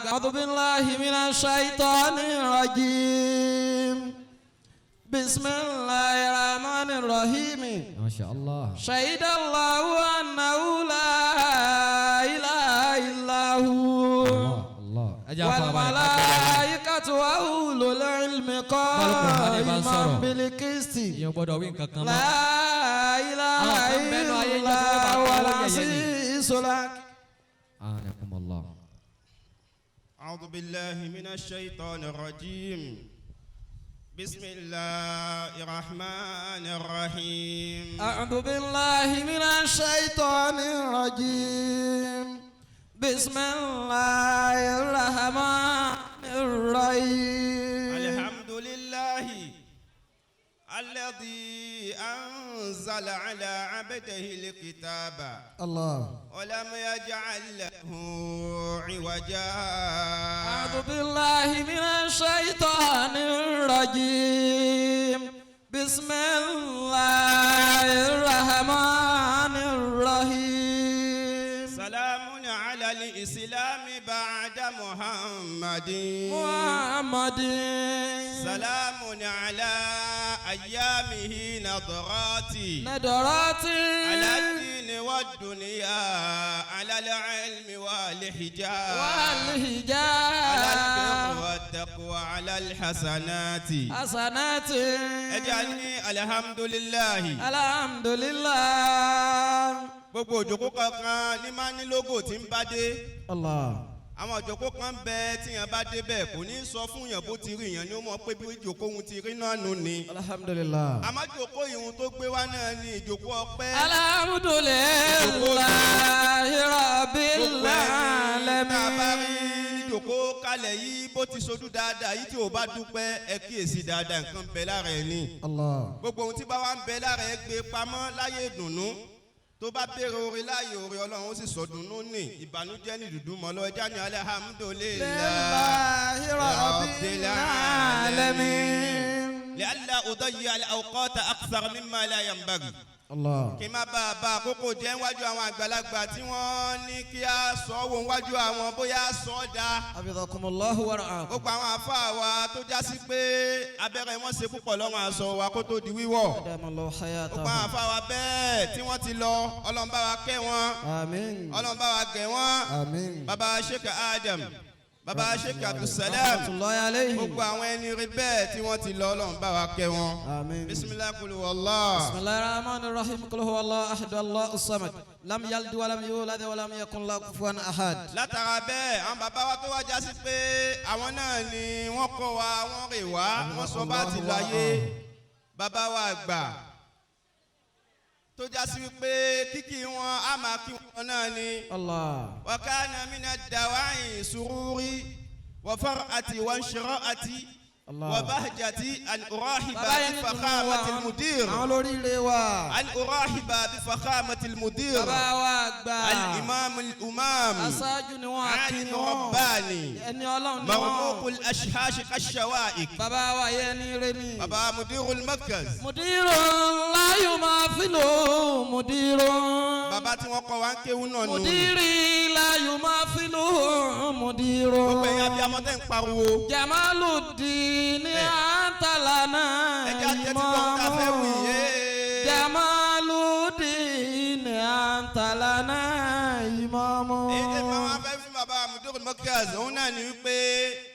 أعوذ بالله من الشيطان الرجيم. بسم الله الرحمن الرحيم. ما شاء الله. شهد الله أنه لا إله إلا هو. الله. والملائكة وأولو العلم قائما بالقسط. لا إله إلا هو العزيز الحكيم. أعانكم الله. أعوذ بالله من الشيطان الرجيم. بسم الله الرحمن الرحيم. أعوذ بالله من الشيطان الرجيم. بسم الله الرحمن الرحيم. الحمد لله الذي أنزل على عبده الكتاب الله ولم يجعل له عوجا. أعوذ بالله من الشيطان الرجيم. بسم الله الرحمن الرحيم. سلام على الإسلام بعد محمد. سلام على أيامه نظرات على الدين والدنيا على العلم والحجاب على البر والتقوى على الحسنات اجعلني الحمد لله. الحمد لله. gbogbo òjòkó kankan ní máa ní lógò tí ń bá dé. Allah. àwọn òjòkó kan bẹ tí yẹn bá dé bẹ́ẹ̀ kò ní sọ fún yẹn bó ti rí yẹn ni ó mọ̀ pé bí ìjòkó ohun ti rí náà nù ni. Alhamdulillah. àmọ́ ìjòkó ìhun tó gbé wá náà ni ìjòkó ọpẹ́. Alhamdulillahi rabbil alamin. tá a bá rí ìjòkó kalẹ̀ yìí bó ti sojú dáadáa yìí tí o bá dúpẹ́ ẹ kíyèsí dáadáa nǹkan bẹ lára ẹ ní. Allah. gbogbo ohun tí bá wà ń bẹ lára ẹ gbé pamọ́ láyé ìdùnnú tó bá béèrè orí láàyè orí ọlọ́run ó sì sọdùnnú ní ìbànújẹ́ ní dùdú mọ́ lọ ẹja ní alhamdulillahi rabbil alamin. li'alla udayya al-awqata akthar mimma la yanbaghi. Allah. kí n má bá àkókò jẹ́ níwájú àwọn àgbàlagbà tí wọ́n ní kí a sọ wò níwájú àwọn bóyá sọ ọ́ da. Hafidhakumullahu wa ra'akum. gbogbo àwọn àfáà wa tó já sí pé abẹ́rẹ́ wọn ṣe púpọ̀ lọ́rùn aṣọ wa kó tó di wíwọ̀. Adamallahu hayatahu. gbogbo àwọn àfáà wa bẹ́ẹ̀ tí wọ́n ti lọ Ọlọ́run bá wa kẹ́ wọn. Àmín. Ọlọ́run bá wa gẹ̀ wọ́n. Àmín. bàbá Sheikh Adam bàbá Sheikh Abdulsalam Rahmatullahi alayhi. gbogbo àwọn ẹni rí bẹ́ẹ̀ tí wọ́n ti lọ Ọlọ́run bá wa kẹ́ wọn. Àmín. bisimilahi kulu wallah. Bismillahir rahmanir rahim. Qul huwallahu ahad Allahu samad. Lam yalid wa lam yulad wa lam yakun lahu kufuwan ahad. látara bẹ́ẹ̀ àwọn bàbá wa tó wá já sí pé àwọn náà ni wọ́n kọ́ wa wọ́n rè wá wọ́n sọ bá ti lọ ayé bàbá wa àgbà tó já sí wípé kíkì wọn á máa kí wọn náà ni. Allah. wa kana mina dawa'i sururi wa far'ati wa shira'ati wa bahjati an urahiba bi fakhamati al-mudir. àwọn olóríire wa. an urahiba bi fakhamati al-mudir. bàbá wa gbà. al-imam al-umam. aṣáájú ni wọ́n á kí alim wọn. rabbani. ẹni ọlọ́run ni marmuqul ashhash kashawaik. bàbá wa yẹ ní ire ni. baba mudirul markaz. mudirun la yumathilu mudirun. baba tí wọ́n kọ́ wa ń kéwú náà nù. mudiri la yumathilu mudirun. gbogbo ẹ̀yin abiyamọ tẹ́ ń pariwo. Jamaludin antalana ẹja jẹ́ tí wọ́n ta fẹ́ wí yé. Jamaludin antalana imamu. èyí tí wọ́n fẹ́ fún baba mudirul markaz òun náà ní wípé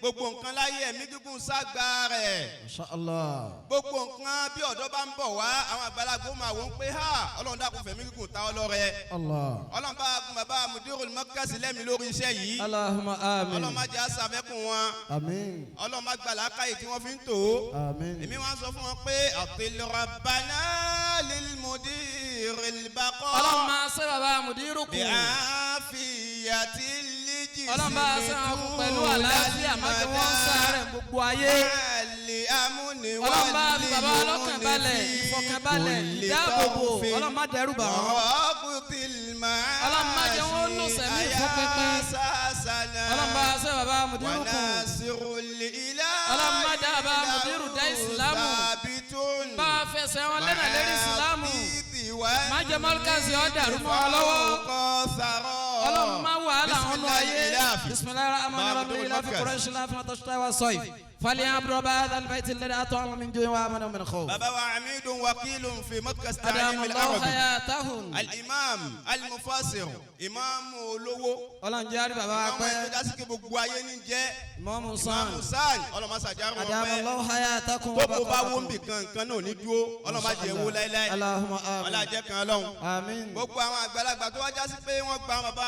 gbogbo nǹkan láyé ẹ̀mí gígùn ságbá rẹ̀. Masha Allah. gbogbo nǹkan bí ọ̀dọ́ bá ń bọ̀ wá àwọn àgbàlagbà ó máa wọ́n pé ha ọlọ́run dákun fẹ̀mí gígùn ta ọlọ́rẹ. Allah. ọlọ́run bá gun baba mudirul markaz lẹ́mi lórí iṣẹ́ yìí. Allahumma amin. ọlọ́run má jẹ́ àṣàfẹ́kùn wọn. Amin. ọlọ́run má gbà lákàyè tí wọ́n fi ń tò ó. Amin. èmi wá sọ fún wọn pé atil rabbana lil mudiril baqa. Ọlọ́run máa ṣe bàbá mudiru kù. bí àfiyàtì lìjì sí mi. Ọlọ́run máa ṣe wọn pẹ̀lú àlàáfíà má jẹ́ wọ́n sáré gbogbo ayé. Ọlọ́run bá fi bàbá ọlọ́kàn balẹ̀ ìfọkànbalẹ̀ ìdáàbòbò Ọlọ́run má dẹ́rù bà wọ́n. Ọlọ́run má jẹ́ wọ́n lò sẹ́mi fún pínpín. Ọlọ́run bá ṣe bàbá mudiru kù. Ọlọ́run má dá bàbá mudiru dá ìsìlámù. Bá a fẹsẹ̀ wọn lẹ́nà lérí ìsìlámù. Má jẹ́ mọ́lùkàsì ọ̀ dàrú mọ́ ọ lọ́wọ́. ọlọ́run máa wà á làwọn ọ̀nà ayé bisimilayi rahman rahim ilafi kureshi lafi na tọ́sítà wa sọ́yì fali abdul ba'ad albayti lẹ́dí atọ́ min jẹ́ wa amadu min khaw. baba wa amidun wakilun fi markaz ta'lim adamu al-arabi. lọ́wọ́ hayatahum. al-imam al-mufassir imam olówó. ọlọ́run jẹ́ àrí baba wa àwọn pẹ́. ẹgbẹ́ dásìkè gbogbo ayé ní jẹ́. imam san. imam san ọlọ́mọsàjáru wọn pẹ́. adamu lọ́wọ́ hayatahum. tó kó bá wó ń bì kan náà ní dúró ọlọ́mọdé wo láíláí. Allahumma amin. ọlọ́jẹ́ kan lọ́hùn. Àmín. gbogbo àwọn àgbàlagbà tó wájá sí pé wọ́n gba bàbá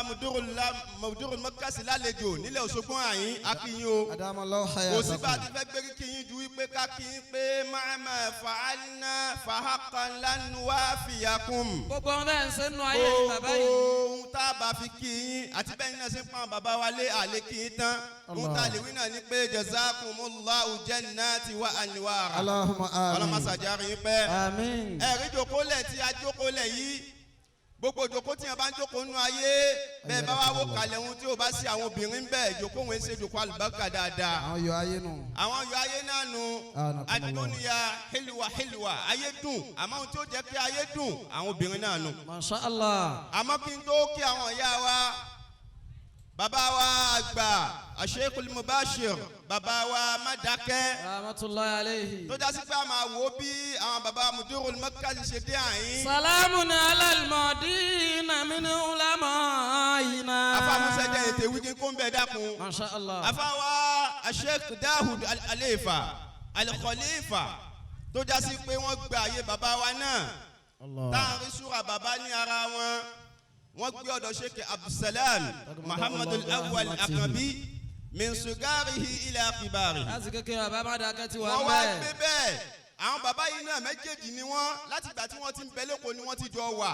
mudurul mọ́kàsí lálejò nílẹ̀ Òṣogbo àyín akínyìn o. adamu lọ́wọ́ kò hayatahum. sí bá a ti fẹ́ gbérí kíyìn ju wípé ká kíyìn pé máàmá fàálínà fàákàn lánàá fìyàkùn. gbogbo ọmọ bẹ́ẹ̀ ń ṣe nù ayé ni bàbá yìí. ohun tá a bá fi kíyìn àti bẹ́ẹ̀ ni náà ṣe ń pa bàbá wa lé àlè kíyìn tán. ohun tá a lè wí náà ni pé jazakumullahu jannati wa anwara. Allahumma amin. ọlọ́mọsàjáre yín pẹ́. Àmín. ẹ̀rí jòkólẹ̀ tí a jòkólẹ̀ yìí gbogbo ìjòkó tí yẹn bá ń jókòó nínú ayé bẹ́ẹ̀ bá wá wò kalẹ̀ ohun tí o bá sí àwọn obìnrin bẹ́ẹ̀ ìjòkó wọn ṣe ìjòkó àlùbáríkà dáadáa. àwọn yọ ayé nù. àwọn yọ ayé náà nù adúlóníyà hílùwà ayé dùn àmọ́ ohun tí ó jẹ́ kí ayé dùn àwọn obìnrin náà nù. Masha Allah. àmọ́ kí n tó kí àwọn ìyá wa bàbá wa àgbà Asheikhul Mubashir bàbá wa Madake rahmatulahi aleyhi. tó jásí pé a máa wò bí àwọn bàbá Mudirul Markaz ṣe dé àyín. salamun alal madina min ulama'ina. afámusẹ́jẹ́ ètè wíkí kó ń bẹ̀ dákun. Masha Allah. afáwa Sheikh Dawud Al-Khalifa Al-Khalifa tó jásí pé wọ́n gba àyè bàbá wa náà táàrin súra bàbá ní ara wọn wọ́n gbé ọ̀dọ̀ Sheikh Abdulsalam Muhammadul Awwal Akabi min sugarihi ila kibari. láti kékeré bàbá Madake ti wà wọ́n wá bẹ́ẹ̀. gbé bẹ́ẹ̀ àwọn bàbá yìí náà méjèèjì ni wọ́n láti ìgbà tí wọ́n ti ń bẹ lẹ́kọ̀ọ́ ni wọ́n ti jọ wà.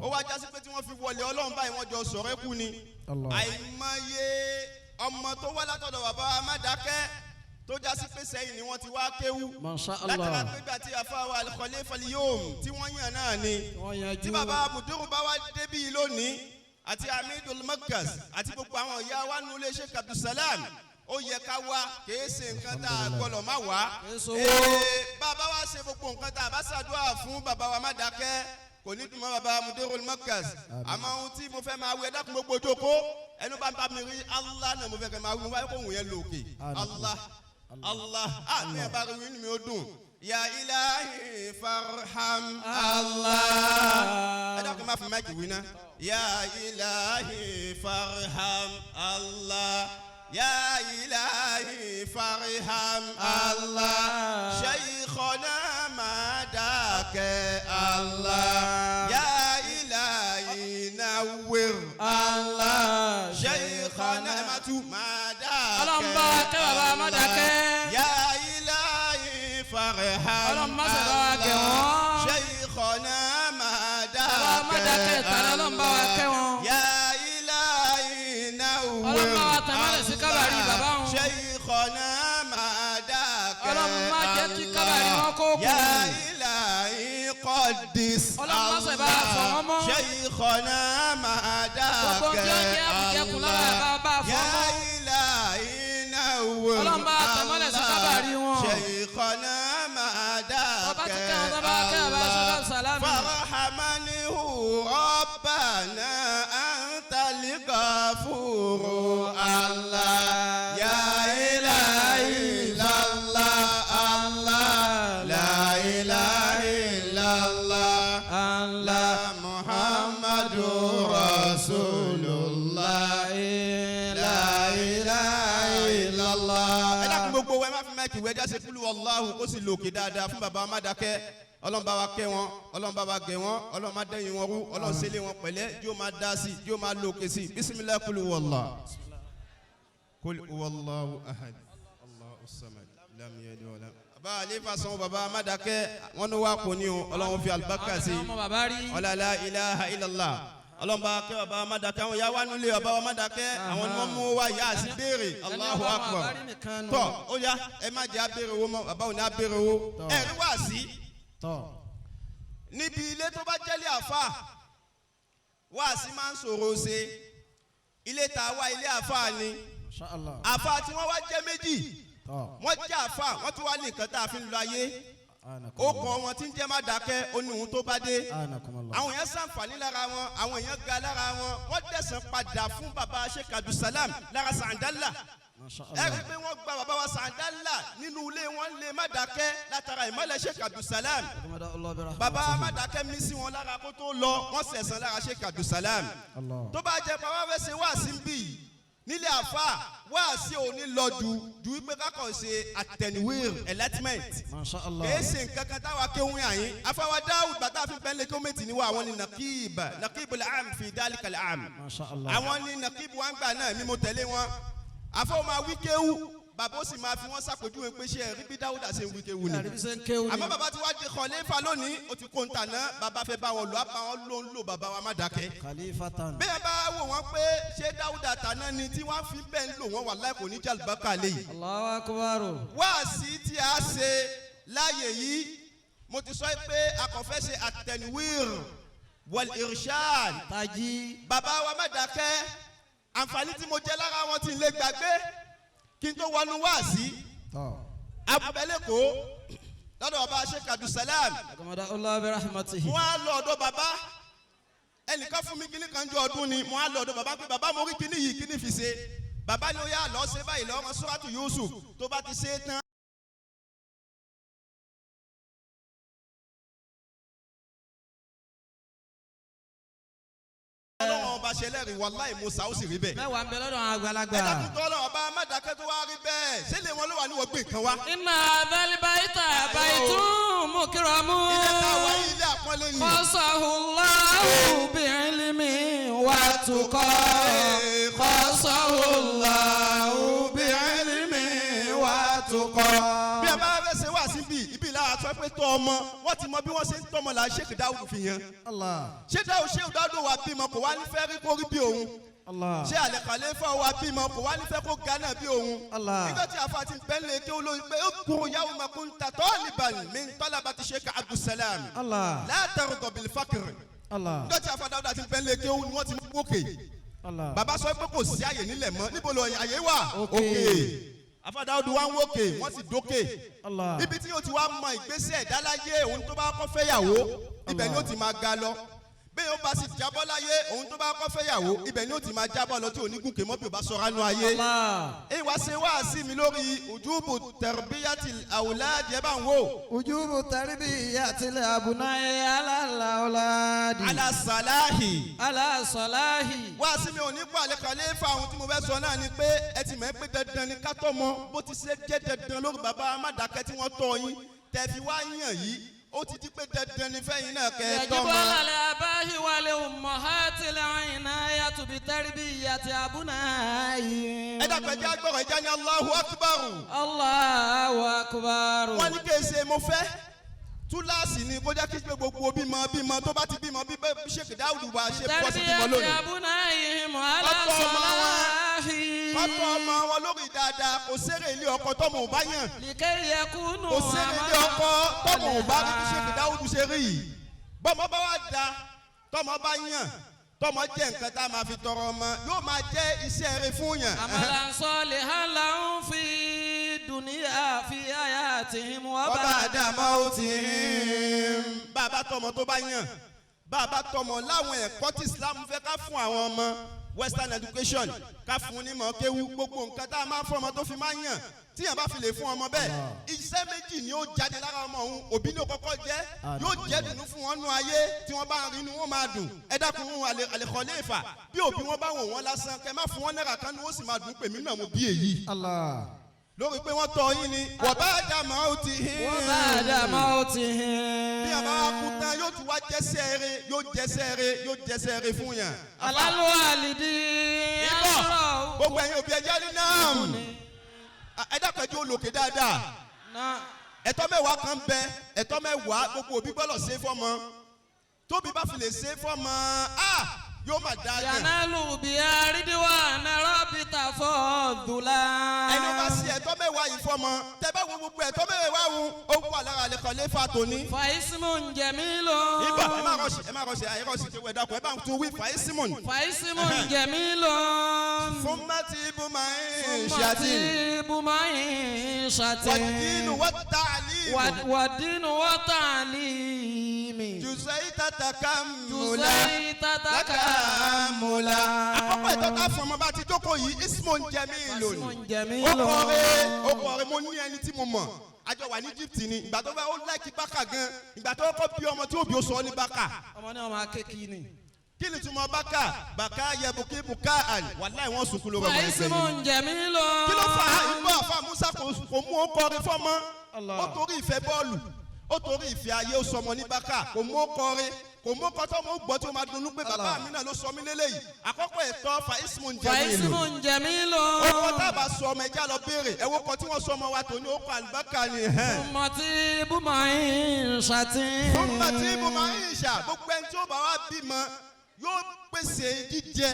ó wá jásí pé tí wọ́n fi wọlé ọlọ́run báyìí wọ́n jọ sọ̀rọ̀ ẹ̀kú ni. àìmọye ọmọ tó wá látọ̀dọ̀ bàbá Madake tó jásí pé sẹ́yìn ni wọ́n ti wá kéwú. Masha Allah. látara pé gbà tí àfáwà Al-Khalifa al-Yawm tí wọ́n yàn náà ni. wọ́n yanjú. tí bàbá Mudiru bá wá débí lónìí àti Amidul Markaz àti gbogbo àwọn ìyá wa nulẹ̀ Sheikh Abdulsalam ó yẹ ká wá kìí ṣe nǹkan tá a gbọ́dọ̀ má wá. bàbá wa ṣe gbogbo nǹkan tá a bá ṣàdúrà fún bàbá wa Madake kò ní dùn mọ́ bàbá Mudirul Markaz. àmọ́ ohun tí mo fẹ́ máa wí ẹ̀dá kún gbogbo ojoko ẹnu bá ń bá mi rí Allah náà mo fẹ́ kẹ́ máa wí wáyé kó wù yẹn lòkè Allah Allah àmì ẹ̀ bá rí wí ni mi ó dùn. Ya ilahi farham Allah. ẹ̀dá kún máa fi máìkì wí ná. Ya ilahi farham Allah. Ya ilahi farham Allah. Shaykhana Madake Allah. Ya ilahi nawwir Allah. Shaykhana Madake. ọlọ́mọba kẹ́ bàbá Madake. Ya ilahi farham ọlọ́mọ sọ̀rọ̀ wa kẹ́ wọ́n. Shaykhana Madake. bàbá Madake tàná ọlọ́mọba wa kẹ́ wọn. Ya ilahi nawwir. ọlọ́mọ wa tẹ̀mọ́lẹ̀ sí kábàárì bàbá wọn. Shaykhana Madake. ọlọ́mọ má jẹ́ kí kábàárì wọn kó kù. Ya ilahi qaddis. ọlọ́mọ sọ̀ bá fọ̀ wọ́n mọ́. Shaykhana Madake. gbogbo tí ó jẹ́ àbùjẹ́kù lára ẹ̀ bá fọ̀ Ya mọ́. ilahi nawwir. ọlọ́mọ tẹ̀mọ́lẹ̀ sí kábàárì wọn. Shaykhana Madake. ọba ti kẹ́ wọn tó bá kẹ́ wọn bá Sheikh Abdulsalam. farhamanihu rabbana antal ghafuru Allah. Ya ilaha illallah Allah. La ilaha illallah Allah. Muhammadur Rasulullah. La ilaha illallah. ẹ dákun gbogbo wa ẹ má fi máìkì wẹ́ẹ́ jáse kúlù Allahu kó sì lòkè dáadáa fún bàbá Madake. Ọlọ́run bá wa kẹ́ wọn Ọlọ́run bá wa gẹ̀ wọn Ọlọ́run má dẹ́yìn wọn rú Ọlọ́run ṣẹlẹ̀ wọn pẹ̀lẹ́ yóò máa dá sí yóò máa lòkè sí bisimilayi kúlù wàllá. kúlù wàlláhu ahad Allahu samad lam yalid wa lam. bàbá àlefa sanwó bàbá Madake wọn ní wà kò ní o Ọlọ́run fi alibarika sí ọmọ bàbá rí. ọlọ́lá ilaha illallah. Ọlọ́run bá kẹ́ bàbá Madake àwọn ìyá wa nílé bàbá wa Madake àwọn ni wọ́n mú wa yá sí béèrè Allahu akbar. tọ́ ó yá ẹ má jẹ́ abéèrè owó mọ́ bàbá òní abéèrè owó ẹ̀rí wá sí níbi ilé tó bá jẹ́lé àfà wáàsí máa ń sọ̀rọ̀ ṣe ilé tá a wá ilé àfà ni àfà tí wọ́n wá jẹ́ méjì wọ́n jẹ́ àfà wọ́n tún wá ní nǹkan tá a fi ń lọ ayé ó kọ wọn tí ń jẹ́ má dákẹ́ ó ní ohun tó bá dé àwọn èèyàn ṣàǹfààní lára wọn àwọn èèyàn ga lára wọn wọ́n dẹ̀sán padà fún baba Sheikh Abdulsalam lára Sàǹdálà ẹ rí i pé wọ́n gba baba wa Sàǹdálà nínú ilé wọn lè má dákẹ́ látara ìmọ̀lẹ̀ Sheikh Abdulsalam baba má dákẹ́ mí sí wọn lára kó tó lọ wọ́n sẹ̀sán lára Sheikh Abdulsalam tó bá jẹ́ baba fẹ́ ṣe wá sí bí nílé àfa wá sí òní lọ ju wípé kákọ̀ ṣe àtẹnuwéèrè enlightenment kìí ṣe nǹkan kan táwa kéwìn àyín afáwa Dáúdù bàtà fi bẹ́ẹ̀ lé kọ́mẹ́tì níwọ̀ àwọn ní nàkíbù làám fi dálíkà làám àwọn ní nàkíbù wá ń gbà náà mímú tẹ̀lé wọn afọ́ máa wí kéwù bàbá ó sì máa fi wọ́n ṣàpèjúwe pé ṣe ẹ̀rí bí Dáúdà ṣe ń wí kéwù ni àmọ́ bàbá tí wàá di khalifa lónìí ó ti kó ń tàná bàbá fẹ́ bá wọn lò àbá wọn ló ń lò bàbá wa má dákẹ́ bẹ́ẹ̀ bá wò wọ́n pé ṣé Dáúdà tàná ni tí wọ́n fi bẹ́ẹ̀ ń lò wọ́n wallahi kò ní jàlùbákà lè yìí. Allahu akbar. wáàsí tí a ṣe láàyè yìí mo ti sọ pé akọ̀fẹ́ ṣe at-tanwir wal irshad tají bàbá wa má dákẹ́ àǹfààní tí mo jẹ lára wọn tí ń lè gbàgbé kí n tó wọnú wáàsí abubeleko lọ́dọ̀ baba Sheikh Abdulsalam wọ́n á lọ ọ̀dọ̀ baba ẹnìkan fún mi kíní kan jọ ọdún ni wọ́n á lọ ọ̀dọ̀ baba pé baba mo rí kíní yìí kíní fi ṣe baba ni ó yà lọ ṣe báyìí lọ́wọ́ Suratu Yusuf tó bá ti ṣe é tán. ọlọ́run ọba ṣẹlẹ́rìí wàláì Musa ó sì rí bẹ́ẹ̀. mẹ́wàá ń bẹ lọ́dọ̀ àwọn àgbàlagbà. ẹ̀dá tó tọ́lọ̀ ọba mádàkẹ́ tó wá rí bẹ́ẹ̀ ṣé lè wọn ló wà ní wọ́n gbé nǹkan wá. inna hadhal bayta baytun mukramun. ilé táwa yìí ilé àpọ́nlé ni. khasahullahu bi'ilmi wa tuqa. khasahullahu bi'ilmi wa tuqa. bí ẹ bá fẹ́ ṣe wá síbi ibi ìlà àtọ́ pé tọ́ ọmọ wọ́n ti mọ bí wọ́n ṣe ń tọ́mọ là Sheikh Dáúdù fi yan. ṣé Sheikh Dáúdù wà bímọ kò wá ní fẹ́ rí kó rí bí òun. ṣé àlẹ́ Khalifa wà bímọ kò wá ní fẹ́ kó ga náà bí òun. nígbà tí afa ti bẹ́ẹ̀ lè ké olóyún pé ó kúrò yawma kunta taliban min talabati Sheikh Abdulsalam. la tarda bil faqr. nígbà tí afa Dáúdù ti bẹ́ẹ̀ lè ké olóyún wọ́n ti mú òkè. bàbá sọ pé kò sí àyè nílẹ̀ mọ́ níbo lọ àyè wà òkè. afa Dáúdù wá ń wókè wọ́n sì dókè. ibi tí yóò ti wá mọ ìgbésẹ̀ ìdáláyé òun tó bá kọ́ fẹ́ yàwó ibẹ̀ ni ó ti máa ga lọ. bẹ́ẹ̀ ó bá sì jábọ́ láyé òun tó bá kọ́ fẹ́ yàwó ibẹ̀ ni ó ti máa jábọ́ lọ tí ò ní gùnkè mọ́ bí ó bá sọ̀rọ̀ nù ayé. ìwà ṣe wá sí mi lórí ujubu tarbiyatil awlad ẹ bá ń wò. ujubu tarbiyatil abunai ala awladi. ala salahi. ala salahi. wá sí mi ò ní kó àlẹ́ Khalifa àwọn tí mo fẹ́ sọ náà ni pé ẹ ti mọ̀ pé dandan ni ká tọ́ mọ bó ti ṣe jẹ́ dandan lórí bàbá Mádàkẹ́ tí wọ́n tọ́ yín tẹ̀ fi wá yàn yìí ó ti di pé dandan ni fẹ́yìn náà kẹ́ ẹ tọ́ mọ. yajibu ala abahi wal ummahati al-inayatu bi tarbiyati abunai. ẹ dàgbẹ́ jẹ́ agbọ̀rọ̀ ìjà ni Allahu Akbar. Allahu akbar. wọ́n ní kése mo fẹ́ túláàsì ni kó jẹ́ kí gbogbo bímọ tó bá ti bímọ bí Sheikh Dáúdù wá ṣe bọ́ sí bímọ lónìí. tarbiyati abunai ala salahi. ọkọ ọmọ wọn lórí dáadáa kò sẹ́rẹ̀ ilé ọkọ tọ́mọ ò bá yàn. likay yakunu kò sẹ́rẹ̀ ilé ọkọ tọ́mọ ò bá rí bí Sheikh Dáúdù ṣe rí yìí. bọ́mọ bá wà da tọ́mọ bá yàn tọ́mọ jẹ́ nǹkan tá a máa fi tọrọ ọmọ yóò máa jẹ́ iṣẹ́ rere fún yàn. amalan salihan lahum fi dunya fi hayatihim wa ba'da mautihim. bàbá tọmọ tó bá yàn bàbá tọmọ láwọn ẹ̀kọ́ tí Islam fẹ́ ká fún àwọn ọmọ western education ká fún ní mọ̀ kéwú gbogbo nǹkan tá a máa fún ọmọ tó fi máa yàn tí yàn bá fi lè fún ọmọ bẹ́ẹ̀ iṣẹ́ méjì ni ó jáde lára ọmọ òun òbí ní kọ́kọ́ jẹ́ yóò jẹ́ dùnú fún wọn nú ayé tí wọ́n bá rí inú wọn máa dùn ẹ dákun àlẹ́ Khalifa bí òbí wọn bá wò wọ́n lásán kẹ́ má fún wọn náírà kan ní ó sì máa dùn pèmí náà mo bí èyí. lórí pé wọ́n tọ́ yín ni wa ba'da mautihim. wa ba'da mautihim. bí a bá kú tán yóò tún wá jẹ́sẹ̀ rẹ̀ yóò jẹ́sẹ̀ rẹ̀ fún yàn. alal walidi. ibọ̀ gbogbo ẹ̀yin òbí ẹja ní náà ẹ dákun ẹjọ́ olókè dáadáa ẹ̀tọ́ mẹ́wàá kan bẹ ẹ̀tọ́ mẹ́wàá gbogbo òbí gbọ́dọ̀ ṣe fọ́mọ tóbi bá fi lè ṣe fọ́mọ yóò máa dá yẹn. yanalu bi aridiwa narabita fọdùlà. ẹni bá ṣe ẹ̀tọ́ mẹ́wàá yìí fọ́mọ tẹ́ bá wo gbogbo ẹ̀tọ́ mẹ́wàá wù ó wà lára àlẹ́ Khalifa tòní. faisimun jamilun. ibà ẹ má rọṣẹ àyẹ̀rọ̀ṣẹ tẹ wẹ̀ dàpọ̀ ẹ bá ń tún wí faisimun. faisimun jamilun. fúnmẹ́tì ibùmáyìn ṣàtì. fúnmẹ́tì ibùmáyìn ṣàtì. wàdìínú wàtàlí. ta'limu. Wàdínú wa ta'limi. Juzaita takamula. Juzaita takamula. Àkọ́kọ́ ìtọ́ta fún ọmọ bá ti jókòó yìí Ismun Jamilun. Ismun Jamilun. Ó kọ̀ọ̀rẹ́ mo ní ẹni tí mo mọ̀. Àjọ wà ní Egypt ni ìgbà tó bá ó láìkí bákà gan ìgbà tó kọ́ bí ọmọ tí ó bí ó sọ ní bákà. Ọmọ náà máa kéèkì ni. Kí ni túmọ̀ bákà? Bàkà yẹ bùkí bùkà àlè. Wàláì wọ́n sunkún lórí ọmọ ẹgbẹ́ Ismun Jamilun. Kí ló fà á? Ìgbọ́ àfa Musa kò mú ó kọrin fọ́mọ. Ó torí ìfẹ́ bọ́ọ̀lù. Ó torí ìfẹ́ ayé ó sọmọ ní bákà. Kò mú ó kọrin. Kò mú kọ́tọ́ mọ́ gbọ́ tí ó máa dunnú pé bàbá mi náà ló sọ mí lélẹ́yìí. Àkọ́kọ́ ẹ̀tọ́ fa Ismun Jamilun. Ismun Jamilun. Ó kọ́ tábà sọ ọmọ ẹja lọ béèrè. Ẹ wo kọ́ tí wọ́n sọ ọmọ wa tòní ó kọ́ àlùbákà ni. Ummati bumaishatin. Ummati bumaisha. Gbogbo ẹni tí ó bá wá bímọ yóò pèsè jíjẹ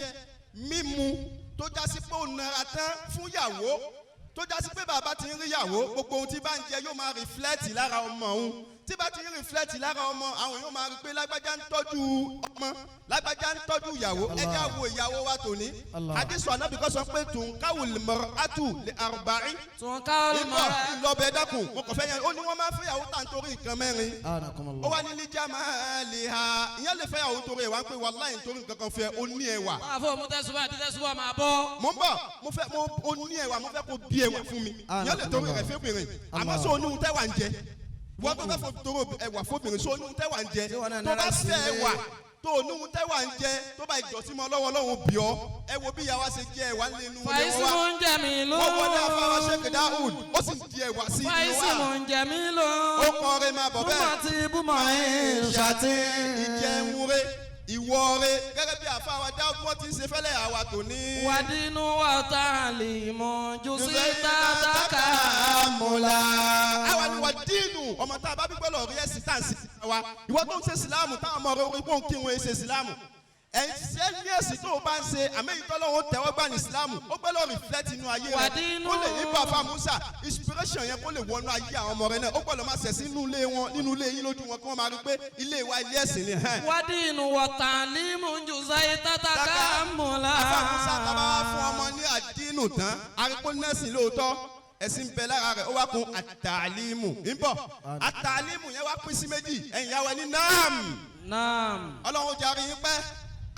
mímu tó jásí pé ó nara tán fún ìyàwó tó jásí pé bàbá ti ń rí ìyàwó gbogbo ohun tí bá ń jẹ yóò máa rìflẹ́tì lára ọmọ òun tí bá ti ń rìflẹ́tì lára ọmọ àwọn yóò máa rí pé lágbájá ń tọ́jú ọmọ lágbájá ń tọ́jú ìyàwó ẹ jẹ́ àwọ̀ ìyàwó wa tòní àdìsọ ànábì kọ́ sọ pé tùǹkàwù mar'atu li arba'in ìlọbẹ dákun wọn kò fẹ́ yẹn ó ní wọ́n máa fẹ́ yàwó tà nítorí nǹkan mẹ́rin ó wá ní líjà máa lè ha ìyẹn lè fẹ́ yàwó torí ẹ̀ wá pé wàláhì nítorí nǹkan kan fẹ́ ó ní ẹwà. máa fọ mo tẹ̀sùbà àti tẹ̀sùbà máa bọ́. mo ń bọ̀ ó ní ẹwà mo fẹ́ kó bí ẹwà fún mi ìyẹn lè torí rẹ̀ fẹ́bìnrin àmọ́ sọ oníhun tẹ́wà ń jẹ wọ́n tó fẹ́ torí ẹwà fóbìnrin sọ oníhun tẹ́wà ń jẹ tó bá fẹ́ ẹwà tó oníhun tẹ́wà ń jẹ tó bá ìjọsìn mọ́ lọ́wọ́ lọ́wọ́ bí ọ́ ẹ wo bí ìyàwó ṣe jẹ ẹwà ńlẹ̀ inú wọn wá Ismun Jamilun. wọ́n wọlé afárá Sheikh Daud ó sì di ẹwà sí inú wa Ismun Jamilun. ó kọrin máa bọ̀ bẹ́ẹ̀ Ummati bumaishatin. ìjẹunre ìwọ́re gẹ́gẹ́ bí àfáwà Daud wọ́n ti ń ṣe fẹ́lẹ́ àwa tó ní. Wàdínú wa ta'limu. Juzaita takamula. àwa ni wà dínú ọmọ tá a bá gbígbẹ́ lọ rí ẹ̀sìn tá à ń sin wa ìwọ tó ń ṣe sílámù táwọn ọmọ rẹ orí pọ́ùn kí wọ́n ṣe sílámù ẹ̀ṣẹ́ ní ẹ̀sìn tó o bá ń ṣe àmẹ́yìn tó lọ́wọ́ tẹ́wọ́ gbà ní sílámù ó gbẹ́ lọ reflect inú ayé rẹ ó lè ní bàbá Musa inspiration yẹn kó lè wọnú ayé àwọn ọmọ rẹ náà ó gbọ́dọ̀ máa ṣẹ̀ sí inú ilé wọn nínú ilé yín lójú wọn kí wọ́n máa rí pé ilé wa ilé ẹ̀sìn ni. Wàdínú wa ta'limu. Juzaita takamula. bàbá Musa tábà wá fún ọmọ ní àdínù tán arípò nẹ́ẹ̀sì lóòótọ́ ẹ̀sìn bẹ lára rẹ̀ ó wá kun àtàlímù níbọ̀ àtàlímù yẹn wá pín sí méjì ẹ̀yìn yàwó ẹni náàm ọlọ́run jàre yín pẹ́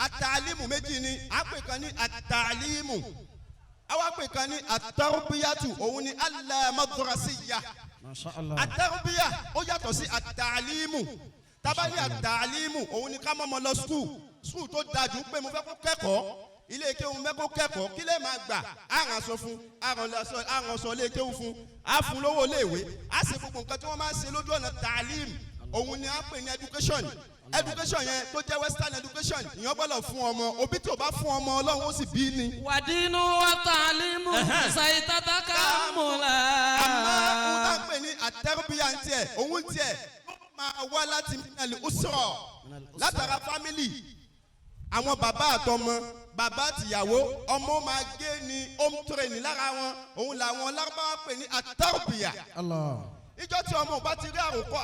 àtàlímù méjì ni àpè kan ní àtàlímù àwọn àpè kan ní àtàrúbíyàtù òun ni alámọ́dúrásíyà àtàrúbíyà ó yàtọ̀ sí àtàlímù tábàlì àtàlímù òun ni ká mọ́mọ́ lọ skul tó dájú pé mo fẹ́ kó kẹ́kọ̀ọ́ ilé kéwù mẹ́kó kẹ́kọ̀ọ́ kí lè máa gbà àrùn aṣọ fún àrùn aṣọ ilé kéwù fún àfún lówó iléèwé á ṣe gbogbo nǹkan tí wọ́n máa ń ṣe lójú ọ̀nà tàlím òun ni à ń pè ní education yẹn tó jẹ́ western education ìyẹn gbọ́dọ̀ fún ọmọ òbí tí ò bá fún ọmọ ọlọ́run ó sì bí ní. Wàdínú wa ta'limu. Juzaita takamula. àmọ́ òun náà pè ní àtẹ́rùbíyà ń tiẹ̀ òun tiẹ̀ ó máa wá láti minal usra látara family àwọn bàbá àtọmọ bàbá àtìyàwó ọmọ máa gé ní home training lára wọn òun làwọn lárúbáwá pè ní àtàrùbíyà. ìjọ tí ọmọ bá ti rí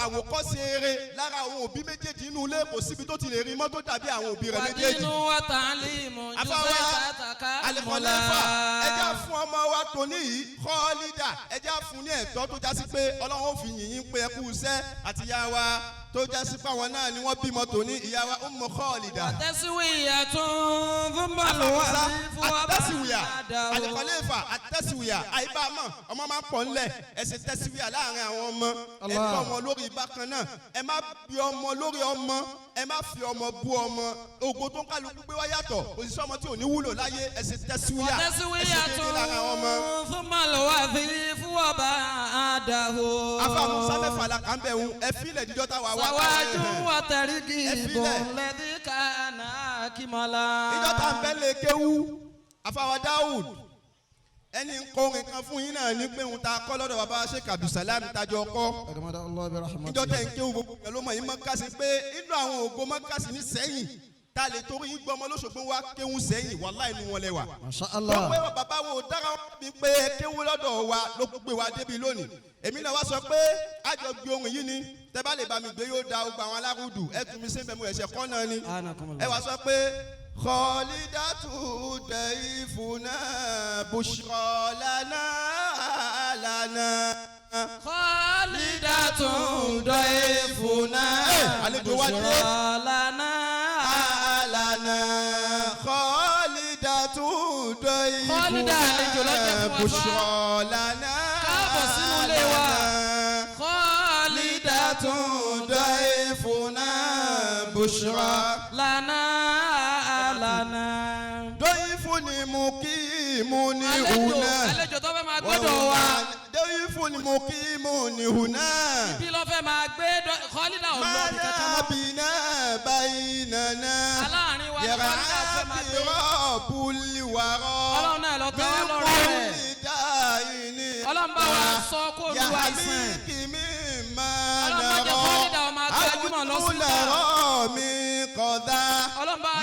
àwòkọ́ṣe eré lára àwọn òbí méjèèjì inú ilé kò síbi tó ti lè rí mọ́ tó dàbí àwọn òbí rẹ̀ méjèèjì. Wàdínú wa ta'limu. Juzaita takamula. Al-Khalifa ẹja fún ọmọ wa tó ní yìí Khalida ẹja fún ní ẹ̀tọ́ tó jásí pé ọlọ́run fi yìnyín pé ẹkú iṣẹ́ àti ìyá wa tó jásí pé àwọn náà ni wọ́n bímọ tó ní ìyá wa Ummu Khalida. Taswiyatun thumma al-wazifu wa àtẹ́síwìyà ba'dahu. Al-Khalifa àtẹ́síwìyà àyíbámọ̀ ọmọ máa ń pọ̀ ńlẹ̀ ẹ̀sìn tẹ́síwìyà láàrin àwọn ọmọ ẹ̀tọ́ wọn lórí bákan náà ẹ má bí ọmọ lórí ọmọ ẹ má fi ọmọ bú ọmọ ògo tó ń kálukú gbé wá yàtọ̀ òṣìṣẹ́ ọmọ tí ò ní wúlò láyé ẹ̀sìn tẹ́síwìyà ẹ̀sìn déédéé lára àwọn ọmọ. thumma al-wazifu wa ba'dahu. afáàmù sábẹ́fà la kà ń bẹ̀ ń ẹ fílẹ̀ dídọ́ tá wà wá. Zawajun wa targhibun ladhi kana akmala. ìjọ tá ń bẹ́ lè kéwú afáwa Dáúd ẹni ń kọrin kan fún yín náà ní pé òun ta kọ́ lọ́dọ̀ bàbá Sheikh Abdulsalam tajọ kọ́ ìjọ tẹ̀ ń kéwú gbogbo pẹ̀lú ọmọ yìí mọ́kàsí pé inú àwọn ògo mọ́kàsí ní sẹ́yìn ta lè torí yín gbọ́ ọmọ lóṣogbo wa kéwú sẹ́yìn wàláhì inú wọn lẹ́wà. wọ́n pé bàbá wo dára mi pé kéwú lọ́dọ̀ wa ló gbé wa débi lónìí èmi náà wá sọ pé àjọ gbé ohun yìí ni tẹ́ bá lè bá mi gbé yóò da gbogbo àwọn alárùdù ẹ tún mi sí bẹ́ẹ̀ mo ẹ̀ṣẹ̀ kọ́ náà ni ẹ wá sọ pé Khalidatu dayfuna bushra lana. Khalidatu ضيفنا بشرى لنا خالدة ضيفنا بشرى لنا خالدة ضيفنا بشرى لنا ضيف مقيم هنا ضيف مقيم هنا ما بنا بيننا يرعى رب الورى بكل داين يحميك مما نرى أقول رامي قضى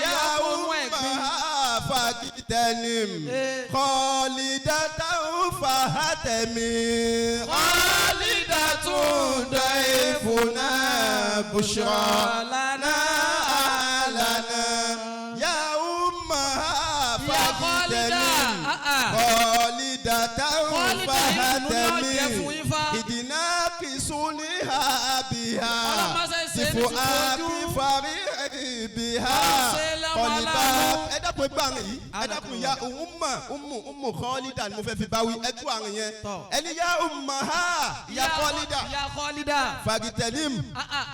يا أمها فاكتنم خالدة فهتمي خالدة ضيفنا بشرى لنا يا أمها فاكتنم خالدة فهتمي إدناك سنها بها سفؤاك فريح بها قلبات ẹ̀dàkùn ẹgbàá yìí ẹ̀dàkùn ya umu Khalida ni mo fẹ́ fi báwí ẹ̀dùn àrùn yẹn ẹni ya ha ya Khalida fagitelim.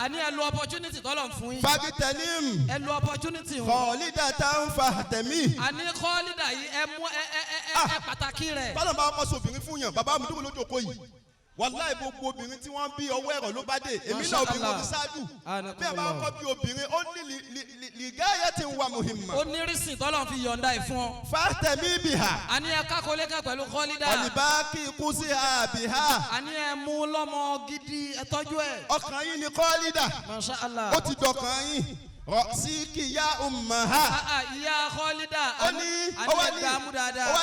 àní ẹ lo opportunity tọ́lọ̀ fún yín. fagitelim. ẹ lo opportunity wọn. Khalida táwọn fa tẹ̀mí. àní Khalida yìí ẹ mú ẹ pàtàkì rẹ̀. bọ́lá bá ọkọ̀ sóbìnrin fún yàn bàbá mi dúró lójú òkò yìí wàláì gbogbo obìnrin tí wọ́n bí ọwọ́ ẹ̀rọ ló bá dé èmi náà obìnrin omi ṣáájú bí ẹ bá kọ́ bí obìnrin ó ní lìgáyà tí ń wà muhimma. ó ní rísìn tọ́lọ̀ fi yọ̀ǹda ẹ̀ fún ọ. fàtẹ̀mí bìhà. àní ẹ kákólé ká pẹ̀lú Khalida. ọ̀nìbá kí ikú sí àbíhà. àní ẹ mú lọ́mọ gidi ẹ tọ́jú ẹ. ọkàn yín ni Khalida. Masha Allah. ó ti dọ̀kàn yín. Rọ̀síkì ya ummaha. Ìyá Khalida. Ó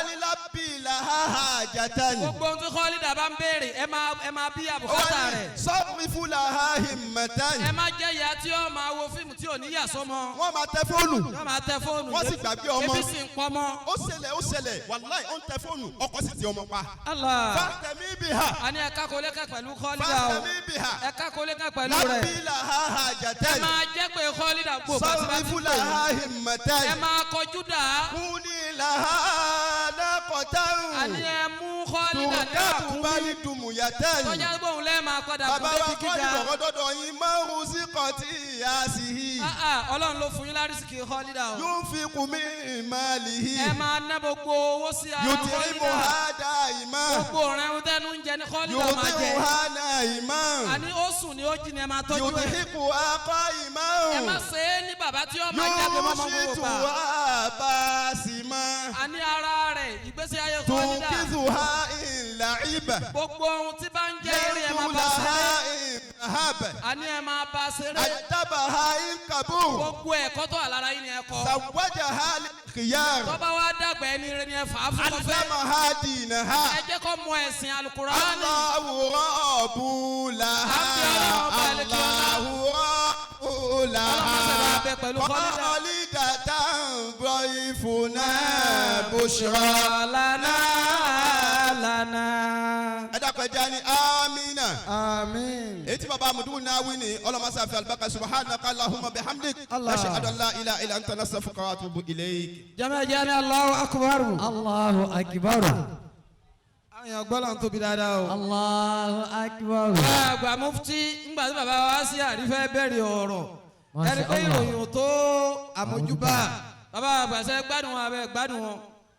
ní lábì làhà jatan. Gbogbo ohun tí Khalida bá ń béèrè ẹ máa bí àbùkátà rẹ̀. Sọ́ọ̀rì fúlàhà himmatan. Ẹ má jẹ́ ìyá tí ó máa wo fíìmù tí ò ní yà sọ́mọ. Wọ́n máa tẹ fóònù. Wọ́n sì gbàgbé ọmọ. Ebi sì ń pọmọ. Ó ṣẹlẹ̀ wàláì ó ń tẹ fóònù ọkọ sì ti ọmọ pa. Allah. Fàtẹ̀mí bìhà. Àní ẹ̀ka kò lékà pẹ̀lú Khalida o. Fàtẹ̀mí bìhà. Ẹ̀ka kò lékà pẹ̀lú rẹ̀. Lábì làhà jatan. Ẹ máa jẹ́ pé Khalida gbò sọ́ọ̀rì fúlàhà himmatan. ẹ máa kọjú dà. Kúni làhà lákọ̀tàn. Àní ẹ mú Khalida ní àkúnbí. Bá ní dùmùyàtàn. Tọ́jà gbóhùn lẹ́ẹ̀ máa padà kú débi gíga. Bàbá wa kọ́ ìdọ̀rọ̀dọ̀dọ̀ yín máa ń rún sí kọ́tì ìyá sí i. Ọlọ́run ló fún yín lárísìkì Khalida o. Yóò fi kún mí ìmàlì yìí. Ẹ máa ná gbogbo owó sí ara Khalida. Yóò Khalida. ti rí Muhada ìmọ̀. Gbogbo ọ̀rẹ́ ń tẹnu ń jẹ ní Khalida Yóò máa ti jẹ. Muhada ìmọ̀. Àní ó sùn ni ó jí ni ẹ máa tọ́jú Yóò ti ẹ̀. hípò akọ ìmọ̀. Ẹ má ṣe é ní bàbá tí ó máa jáde mọ́mọ́ gbogbo Yóò gbà. ṣì tù àbá sí mọ́. Àní ara rẹ̀ ìgbésí ayé Tó Khalida. kí tù ha ìlà ibà. Gbogbo ohun tí bá ń jẹ́ eré ẹ máa bá ṣeré. Àní ẹ máa bá ṣeré. Àtàbà ha ìkàbù. Gbogbo ẹ̀kọ́ tó wà lára yín ni ẹ kọ́. Sàwájà ha kìyàr. Tó bá wá dàgbà ẹni rẹ ni ẹ fà á fún kọfẹ́. Àtàmà ha dìnnà ha. Ẹ jẹ́ kó mọ ẹ̀sìn Al-Qur'ani. Allahu Rabbulaha. Allahu Rabbulaha. Khalida ضيفنا بشرى لنا. Ẹ dákun ẹ jẹ́ ní amina. Àmín. Èyí tí bàbá Amudu náà wí ni ọlọ́mọṣẹ́ àfi àlùbákà subhanaka Allahumma bihamdik. Allah. Ashhadu an la ilaha illa anta nastaghfiruka wa atubu ilayk. Jama'a jẹ́ ní Allahu Akbar. Allahu Akbar. Àwọn èèyàn gbọ́ lọ́n tóbi dáadáa o. Allahu Akbar. Àgbà mufti ńgbà tí bàbá wa sí àrífẹ́ bẹ̀rẹ̀ ọ̀rọ̀. Masha Ẹni pé Allah. ìròyìn ò tó àmójúbà. Bàbá àgbàṣẹ gbádùn wọn abẹ gbádùn wọn.